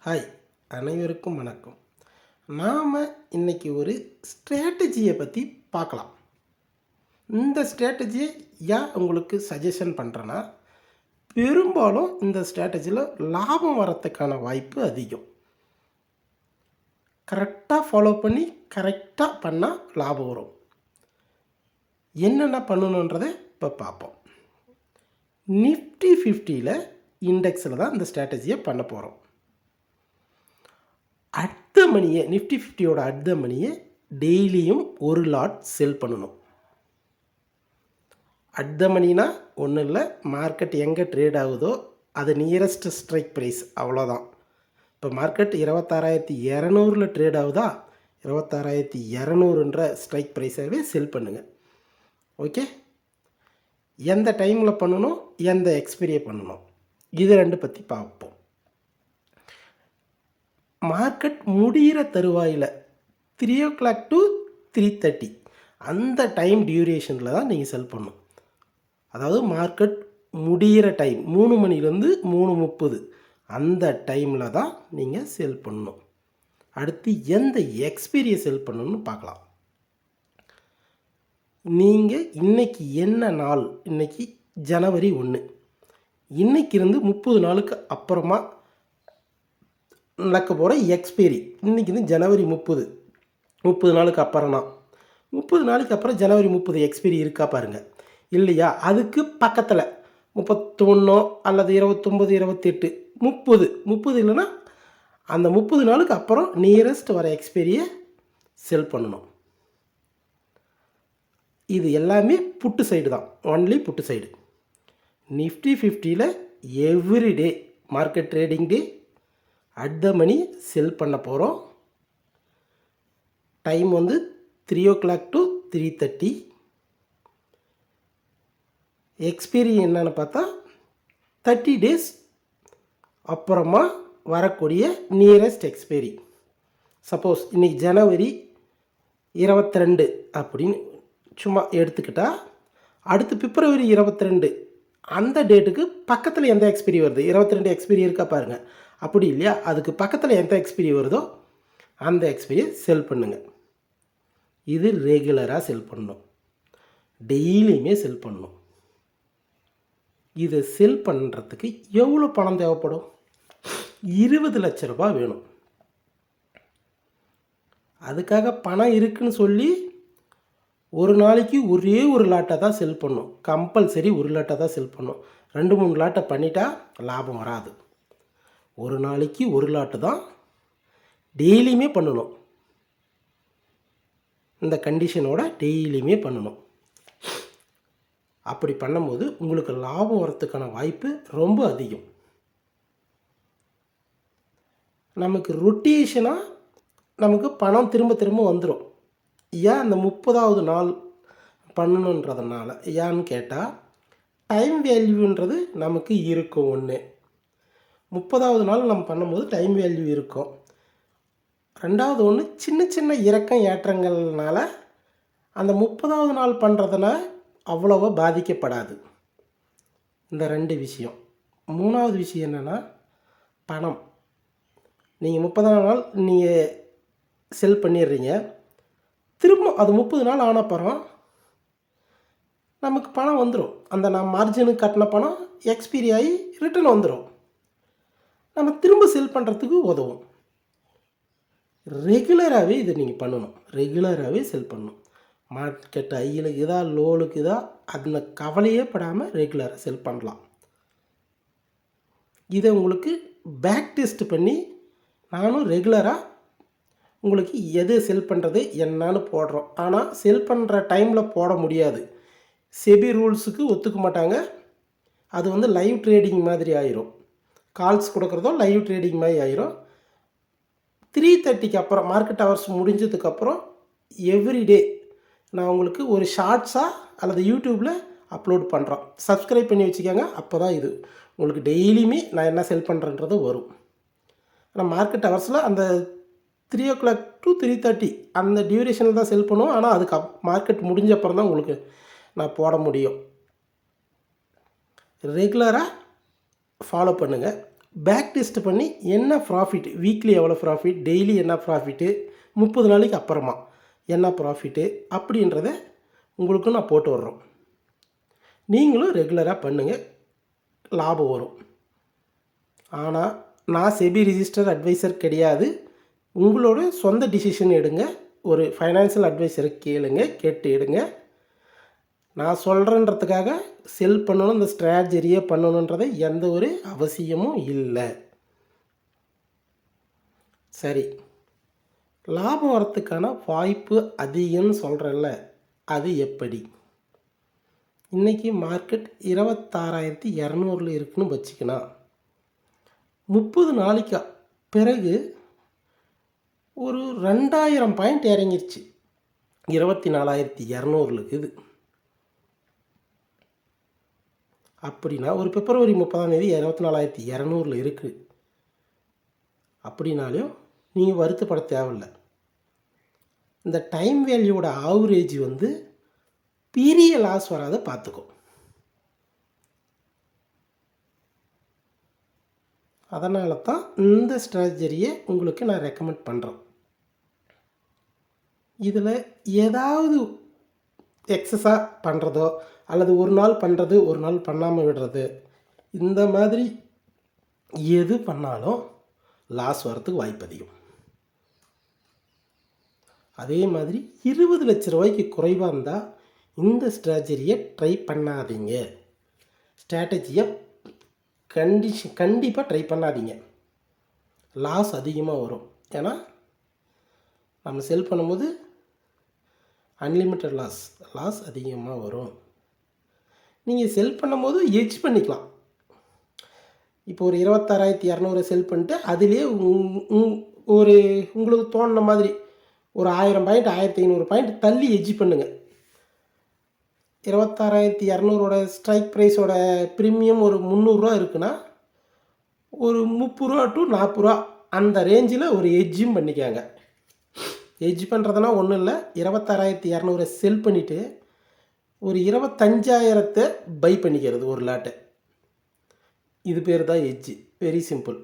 Hi, அனைவருக்கும் வணக்கம். நாம் இன்றைக்கி ஒரு ஸ்ட்ராட்டஜியை பற்றி பார்க்கலாம். இந்த ஸ்ட்ராட்டஜியை ஏன் உங்களுக்கு சஜஷன் பண்ணுறேன்னா, பெரும்பாலும் இந்த ஸ்ட்ராட்டஜியில் லாபம் வரத்துக்கான வாய்ப்பு அதிகம். கரெக்டாக ஃபாலோ பண்ணி கரெக்டாக பண்ணால் லாபம் வரும். என்னென்ன பண்ணணுன்றதை இப்போ பார்ப்போம். நிஃப்டி 50ல் இண்டெக்ஸில் தான் இந்த ஸ்ட்ராட்டஜியை பண்ண போகிறோம். அடுத்த மணியை நிஃப்டி 50யோட அடுத்த மணியை டெய்லியும் ஒரு லாட் செல் பண்ணணும். அடுத்த மணினா ஒன்றும் இல்லை, மார்க்கெட் எங்கே ட்ரேட் ஆகுதோ அது நியரஸ்ட் ஸ்ட்ரைக் ப்ரைஸ், அவ்வளோதான். இப்போ மார்க்கெட் 26,200 ட்ரேட் ஆகுதா, 26,200ன்ற ஸ்ட்ரைக் ப்ரைஸாகவே செல் பண்ணுங்கள். ஓகே, எந்த டைமில் பண்ணணும், எந்த எக்ஸ்பீரியை பண்ணணும், இது ரெண்டு பற்றி பார்ப்போம். மார்க்கெட் முடிகிற தருவாயில் 3 to 3:30 அந்த டைம் டியூரேஷனில் தான் நீங்கள் செல் பண்ணணும். அதாவது மார்க்கெட் முடிகிற டைம் 3 மணிலேருந்து 3:30 அந்த டைமில் தான் நீங்கள் செல் பண்ணணும். அடுத்து எந்த எக்ஸ்பீரியை செல் பண்ணணும்னு பார்க்கலாம். நீங்கள் இன்றைக்கி என்ன நாள், இன்றைக்கி ஜனவரி 1, இன்றைக்கி இருந்து 30 நாளுக்கு அப்புறமா நடக்க போகிற எக்ஸ்பைரி. இன்றைக்கி வந்து ஜனவரி 30 நாளுக்கு அப்புறம்னா 30 நாளைக்கு அப்புறம் ஜனவரி 30 எக்ஸ்பைரி இருக்கா பாருங்கள். இல்லையா, அதுக்கு பக்கத்தில் 31 அல்லது 29, 28, 30 இல்லைன்னா அந்த 30 நாளுக்கு அப்புறம் நியரஸ்ட் வர எக்ஸ்பைரியை செல் பண்ணணும். இது எல்லாமே புட்டு சைடு தான், ஒன்லி புட்டு சைடு. நிஃப்டி 50ல் எவ்ரிடே மார்க்கெட் ட்ரேடிங் டே அடுத்த மணி செல் பண்ண போகிறோம். டைம் வந்து 3 to 3:30. எக்ஸ்பீரி என்னன்னு பார்த்தா 30 days அப்புறமா வரக்கூடிய நியரஸ்ட் எக்ஸ்பைரி. சப்போஸ் இன்றைக்கி ஜனவரி 22 அப்படின்னு சும்மா எடுத்துக்கிட்டால், அடுத்து பிப்ரவரி 22 அந்த டேட்டுக்கு பக்கத்தில் எந்த எக்ஸ்பைரி வருது, 22 எக்ஸ்பைரி இருக்கா பாருங்கள். அப்படி இல்லையா, அதுக்கு பக்கத்தில் எந்த எக்ஸ்பைரி வருதோ அந்த எக்ஸ்பைரியை செல் பண்ணுங்கள். இது ரெகுலராக செல் பண்ணணும், டெய்லியுமே செல் பண்ணணும். இதை செல் பண்ணுறதுக்கு எவ்வளோ பணம் தேவைப்படும்? 20 லட்ச ரூபா வேணும். அதுக்காக பணம் இருக்குன்னு சொல்லி ஒரு நாளைக்கு ஒரே ஒரு லாட்டை தான் செல் பண்ணணும். கம்பல்சரி ஒரு லாட்டை தான் செல் பண்ணணும். 2-3 லாட்டை பண்ணிட்டா லாபம் வராது. ஒரு நாளைக்கு ஒரு லாட்டு தான் டெய்லியுமே பண்ணணும். இந்த கண்டிஷனோட டெய்லியுமே பண்ணணும். அப்படி பண்ணும்போது உங்களுக்கு லாபம் வரத்துக்கான வாய்ப்பு ரொம்ப அதிகம். நமக்கு ரொட்டேஷனாக நமக்கு பணம் திரும்ப திரும்ப வந்துடும். ஏன் அந்த 30வது நாள் பண்ணணுன்றதுனால, ஏன்னு கேட்டால் டைம் வேல்யூன்றது நமக்கு இருக்கும். 30வது நாள் நம்ம பண்ணும்போது டைம் வேல்யூ இருக்கும். 2வது சின்ன சின்ன இறக்கம் ஏற்றங்கள்னால அந்த 30வது நாள் பண்ணுறதுனா அவ்வளோவா பாதிக்கப்படாது. இந்த 2 விஷயம். 3வது விஷயம் என்னென்னா, பணம். நீங்கள் 30வது நாள் நீங்கள் செல் பண்ணிடுறீங்க, திரும்ப அது 30 நாள் ஆன அப்புறம் நமக்கு பணம் வந்துடும். அந்த நான் மார்ஜினுக்கு கட்டின பணம் எக்ஸ்பீரி ஆகி ரிட்டர்ன் வந்துடும். நம்ம திரும்ப செல் பண்ணுறதுக்கு உதவும். ரெகுலராகவே இதை நீங்கள் பண்ணணும். ரெகுலராகவே செல் பண்ணணும். மார்க்கெட் ஹையிலுக்கு இதா லோலுக்கு இதா அந்த கவலையே படாமல் ரெகுலராக செல் பண்ணலாம். இதை உங்களுக்கு பேக் டெஸ்ட் பண்ணி நானும் ரெகுலராக உங்களுக்கு எது செல் பண்ணுறது என்னான்னு போடுறோம். ஆனால் செல் பண்ணுற டைமில் போட முடியாது. செபி ரூல்ஸுக்கு ஒத்துக்க மாட்டாங்க. அது வந்து லைவ் ட்ரேடிங் மாதிரி ஆயிரும். கால்ஸ் கொடுக்குறதோ லைவ் ட்ரேடிங் மாதிரி ஆயிரும். 3:30க்கு அப்புறம் மார்க்கெட் ஹவர்ஸ் முடிஞ்சதுக்கப்புறம் எவ்ரிடே நான் உங்களுக்கு ஒரு ஷார்ட்ஸாக அல்லது யூடியூப்பில் அப்லோட் பண்ணுறோம். சப்ஸ்கிரைப் பண்ணி வச்சுக்கோங்க. அப்போ தான் இது உங்களுக்கு டெய்லியுமே நான் என்ன செல் பண்ணுறேன்றது வரும். ஆனால் மார்க்கெட் ஹவர்ஸில் அந்த 3 to 3:30 அந்த டியூரேஷனில் தான் செல் பண்ணுவோம். ஆனால் அதுக்கு மார்க்கெட் முடிஞ்ச அப்புறம் தான் உங்களுக்கு நான் போட முடியும். ரெகுலராக ஃபாலோ பண்ணுங்கள். பேக் டெஸ்ட் பண்ணி என்ன ப்ராஃபிட், வீக்லி எவ்வளோ ப்ராஃபிட், டெய்லி என்ன ப்ராஃபிட்டு, 30 நாளைக்கு அப்புறமா என்ன ப்ராஃபிட்டு அப்படின்றத உங்களுக்கு நான் போட்டு வர்றோம். நீங்களும் ரெகுலராக பண்ணுங்கள், லாபம் வரும். ஆனால் நான் செபி ரிஜிஸ்டர் அட்வைசர் கிடையாது. உங்களோட சொந்த டிசிஷன் எடுங்க. ஒரு ஃபைனான்சியல் அட்வைசரை கேளுங்க, கேட்டு எடுங்க. நான் சொல்கிறேன்றதுக்காக செல் பண்ணணும், இந்த ஸ்ட்ராட்டஜியை பண்ணணுன்றதை எந்த ஒரு அவசியமும் இல்லை. சரி, லாபம் வரத்துக்கான வாய்ப்பு அதிகம்னு சொல்கிறேன்ல, அது எப்படி? இன்றைக்கி மார்க்கெட் 26,200 இருக்குன்னு வச்சுக்கணும். 30 நாளைக்கு பிறகு ஒரு 2000 பாயிண்ட் இறங்கிருச்சு. 24,200 இருக்குது. அப்படின்னா ஒரு பிப்ரவரி 30 24,200 இருக்குது அப்படின்னாலும் நீங்கள் வருத்தப்பட தேவையில்லை. இந்த டைம் வேல்யூவோட ஆவரேஜ் வந்து பெரிய லாஸ் வராத பார்த்துக்கோ. அதனால தான் இந்த ஸ்ட்ராட்டஜியை உங்களுக்கு நான் ரெக்கமெண்ட் பண்ணுறேன். இதில் ஏதாவது எக்ஸஸாக பண்ணுறதோ அல்லது ஒரு நாள் பண்ணுறது ஒரு நாள் பண்ணாமல் விடுறது, இந்த மாதிரி எது பண்ணாலும் லாஸ் வரத்துக்கு வாய்ப்பு அதிகம். அதே மாதிரி 20 லட்ச ரூபாய்க்கு குறைவாக இருந்தால் இந்த ஸ்ட்ராட்டஜியை ட்ரை பண்ணாதீங்க. ஸ்ட்ராட்டஜியை கண்டிப்பாக ட்ரை பண்ணாதீங்க. லாஸ் அதிகமாக வரும். ஏன்னா நம்ம செல் பண்ணும்போது அன்லிமிட்டட் லாஸ் அதிகமாக வரும். நீங்கள் செல் பண்ணும்போது எட்ஜ் பண்ணிக்கலாம். இப்போ ஒரு 26,200 செல் பண்ணிட்டு அதிலே ஒரு உங்களுக்கு தோணுன மாதிரி ஒரு 1000 பாயிண்ட் 1500 பாயிண்ட் தள்ளி எட்ஜ் பண்ணுங்கள். 26,200 ஸ்ட்ரைக் ப்ரைஸோட ப்ரீமியம் ஒரு 300 ரூபா இருக்குன்னா ஒரு 30 ரூபா டு 40 ரூபா அந்த ரேஞ்சில் ஒரு எட்ஜும் பண்ணிக்காங்க. எட்ஜ் பண்ணுறதுனா ஒன்றும் இல்லை, 26,200 செல் பண்ணிவிட்டு ஒரு 25,000 பை பண்ணிக்கிறது ஒரு லாட்டை. இது பேர் தான் எட்ஜு. Very simple.